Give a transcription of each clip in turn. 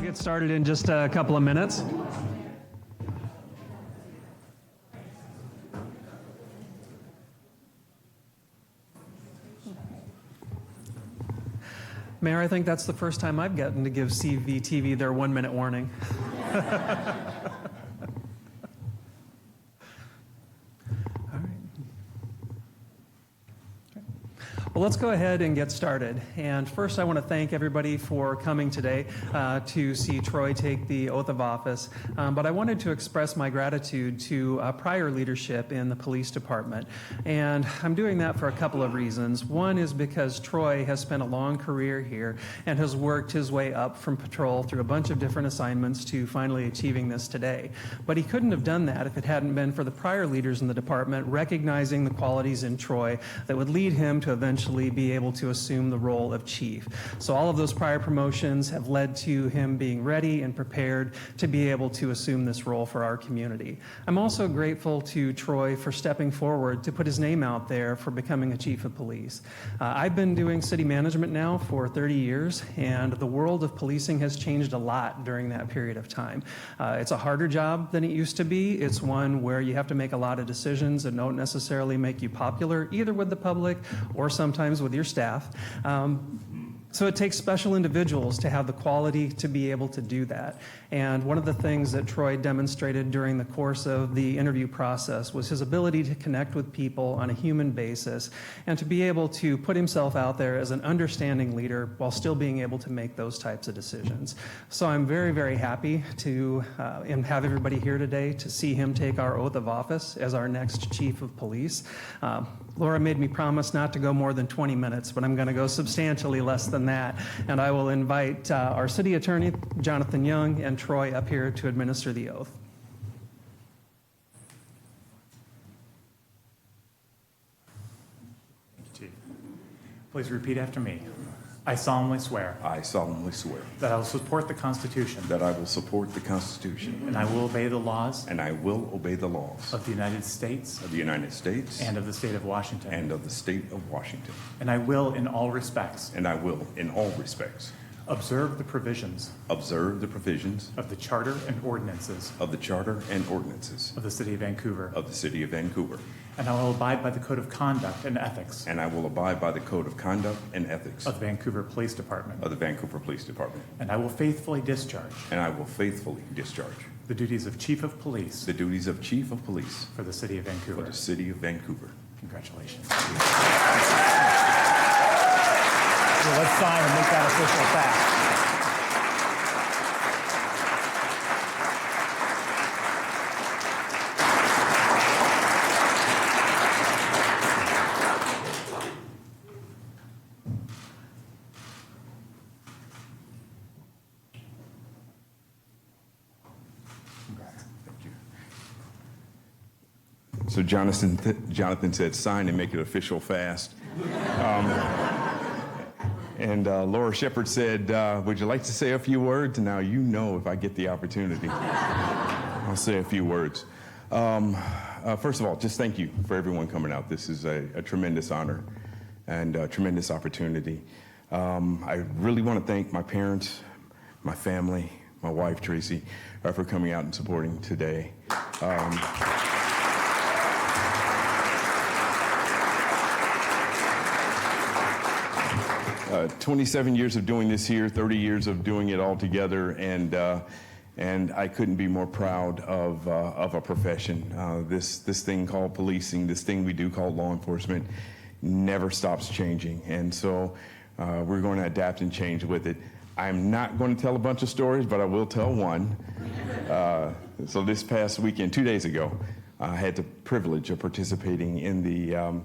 Get started in just a couple of minutes. Mayor, I think that's the first time I've gotten to give CVTV their 1-minute warning. Well, let's go ahead and get started. And first, I want to thank everybody for coming today to see Troy take the oath of office. But I wanted to express my gratitude to prior leadership in the police department. And I'm doing that for a couple of reasons. One is because Troy has spent a long career here and has worked his way up from patrol through a bunch of different assignments to finally achieving this today. But he couldn't have done that if it hadn't been for the prior leaders in the department recognizing the qualities in Troy that would lead him to eventually be able to assume the role of chief. So all of those prior promotions have led to him being ready and prepared to be able to assume this role for our community. I'm also grateful to Troy for stepping forward to put his name out there for becoming a chief of police. I've been doing city management now for 30 years, and the world of policing has changed a lot during that period of time. It's a harder job than it used to be. It's one where you have to make a lot of decisions that don't necessarily make you popular, either with the public or sometimes with your staff. So it takes special individuals to have the quality to be able to do that. And one of the things that Troy demonstrated during the course of the interview process was his ability to connect with people on a human basis and to be able to put himself out there as an understanding leader while still being able to make those types of decisions. So I'm very, very happy to have everybody here today to see him take our oath of office as our next chief of police. Laura made me promise not to go more than 20 minutes, but I'm going to go substantially less than that. And I will invite our city attorney, Jonathan Young, and Troy up here to administer the oath. Thank you, Chief. Please repeat after me. I solemnly swear I solemnly swear that I will support the Constitution that I will support the Constitution and I will obey the laws and I will obey the laws of the United States of the United States and of the state of Washington. and of the state of Washington. And I will, in all respects, And I will, in all respects, observe the provisions observe the provisions of the Charter and ordinances of the Charter and ordinances of the City of Vancouver. of the City of Vancouver. And I will abide by the Code of Conduct and Ethics And I will abide by the Code of Conduct and Ethics of the Vancouver Police Department. of the Vancouver Police Department. And I will faithfully discharge And I will faithfully discharge the duties of Chief of Police the duties of Chief of Police for the City of for Vancouver. the City of Vancouver. Congratulations. So let's sign and make that official fact. So Jonathan said, sign and make it official fast. And Laura Shepard said, would you like to say a few words? Now, you know if I get the opportunity, I'll say a few words. First of all, just thank you for everyone coming out. This is a tremendous honor and a tremendous opportunity. I really want to thank my parents, my family, my wife, Tracy, for coming out and supporting today. 27 years of doing this here, 30 years of doing it all together, and I couldn't be more proud of a profession. This thing called policing, this thing we do called law enforcement, never stops changing, and so we're going to adapt and change with it. I'm not going to tell a bunch of stories, but I will tell one. So this past weekend, 2 days ago, I had the privilege of participating in the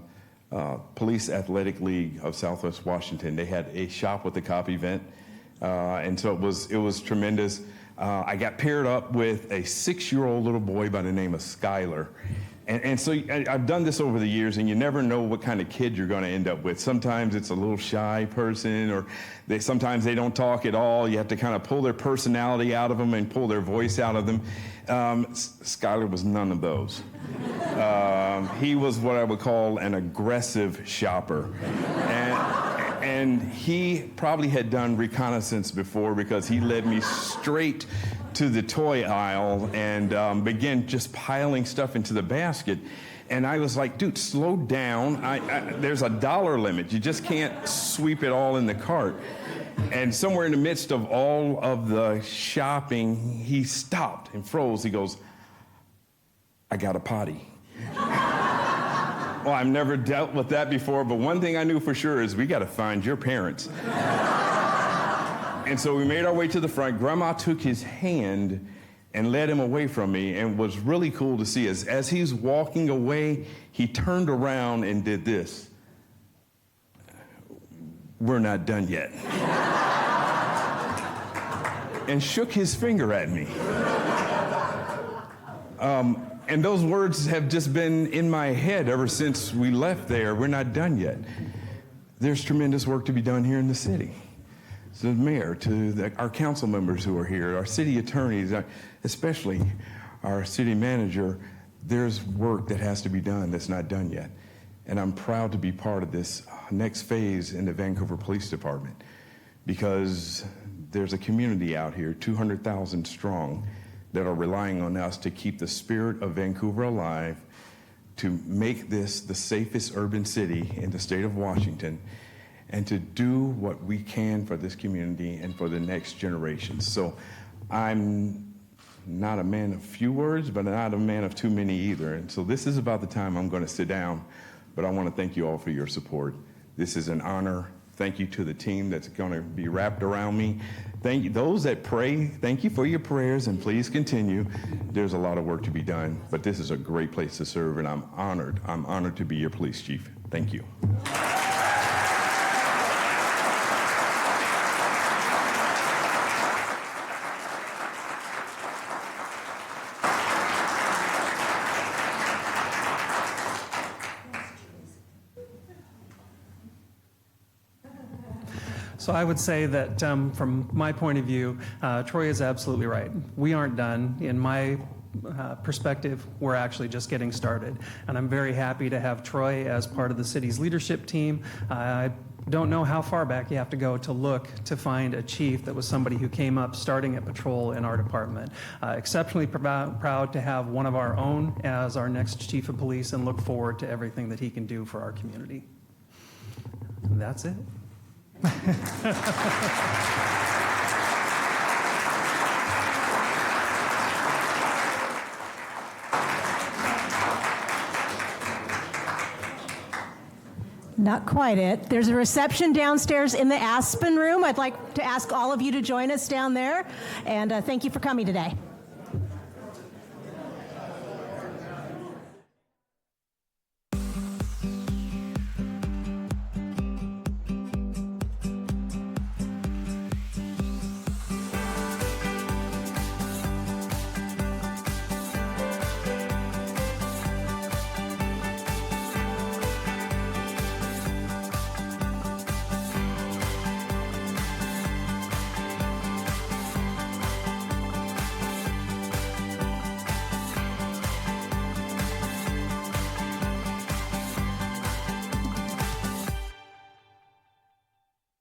Police Athletic League of Southwest Washington. They had a Shop with a Cop event, and so it was tremendous. I got paired up with a 6-year-old little boy by the name of Skylar. And so I've done this over the years, and you never know what kind of kid you're going to end up with. Sometimes it's a little shy person, or sometimes they don't talk at all. You have to kind of pull their personality out of them and pull their voice out of them. Skylar was none of those. He was what I would call an aggressive shopper. And And he probably had done reconnaissance before because he led me straight to the toy aisle and began just piling stuff into the basket. And I was like, dude, slow down. There's a dollar limit. You just can't sweep it all in the cart. And somewhere in the midst of all of the shopping, he stopped and froze. He goes, I got a potty. Well, I've never dealt with that before, but one thing I knew for sure is we got to find your parents. And so we made our way to the front. Grandma took his hand and led him away from me, and was really cool to see. As he's walking away, he turned around and did this. We're not done yet. And shook his finger at me. And those words have just been in my head ever since we left there. We're not done yet. There's tremendous work to be done here in the city. To the mayor, to our council members who are here, our city attorneys, especially our city manager, there's work that has to be done that's not done yet. And I'm proud to be part of this next phase in the Vancouver Police Department, because there's a community out here, 200,000 strong, that are relying on us to keep the spirit of Vancouver alive, to make this the safest urban city in the state of Washington, and to do what we can for this community and for the next generation. So I'm not a man of few words, but not a man of too many either. And so this is about the time I'm going to sit down, but I want to thank you all for your support. This is an honor. Thank you to the team that's going to be wrapped around me. Thank you, those that pray, thank you for your prayers, and please continue. There's a lot of work to be done, but this is a great place to serve, and I'm honored. I'm honored to be your police chief. Thank you. So I would say that from my point of view, Troy is absolutely right. We aren't done. In my perspective, we're actually just getting started. And I'm very happy to have Troy as part of the city's leadership team. I don't know how far back you have to go to look to find a chief that was somebody who came up starting at patrol in our department. Exceptionally proud to have one of our own as our next chief of police, and look forward to everything that he can do for our community. And that's it. Not quite it. There's a reception downstairs in the Aspen room. I'd like to ask all of you to join us down there, and thank you for coming today.